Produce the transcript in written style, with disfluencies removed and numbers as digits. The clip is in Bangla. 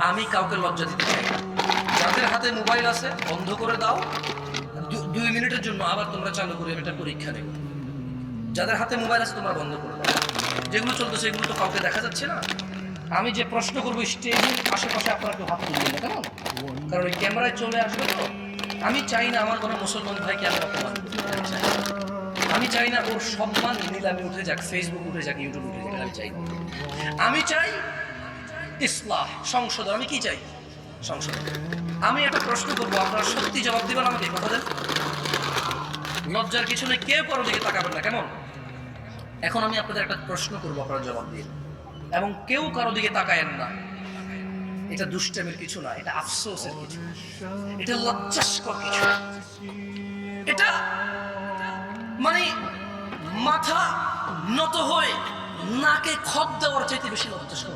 আমি কাউকে লজ্জা দিতে চাই না। যাদের হাতে মোবাইল আছে বন্ধ করে দাও, 2 মিনিটের জন্য আবার তোমরা চালু করে এটা পরীক্ষা নেব। যাদের হাতে মোবাইল আছে তোমরা বন্ধ করে দাও। যেগুলো চলতেছে এগুলো তো কাউকে দেখা যাচ্ছে না। আমি যে প্রশ্ন করবো স্টেজের আশেপাশে আপনারা কেউ হাত তুলবেন না, কেমন? কারণ ওই ক্যামেরায় চলে আসবে তো। আমি চাই না আমার কোনো মুসলমান ভাইকে আমরা অপমান করতে, আমি চাই না ওর সম্মান নিলামে উঠে যাক, ফেসবুক উঠে যাক, ইউটিউব উঠে যাক। আমি চাই আমি চাই ইসলাহ, সংশোধন। আমি কি চাই? সংশোধন। আমি একটা প্রশ্ন করবো, আপনারা সত্যি জবাব দিবেন আমাকে, কথা দেন। লজ্জার কিছু নেই, কেউ কারো দিকে তাকাবেন না, কেমন? এখন আমি আপনাদের একটা প্রশ্ন করবো, আপনারা জবাব দিন, এবং কেউ কারো দিকে তাকায়েন না। এটা দুষ্টামির কিছু না, এটা আফসোসের কিছু, এটা লজ্জাস্কর কিছু। এটা মানে মাথা নত হয়ে নাকে খত দেওয়ার চাইতে বেশি লজ্জাস্কর।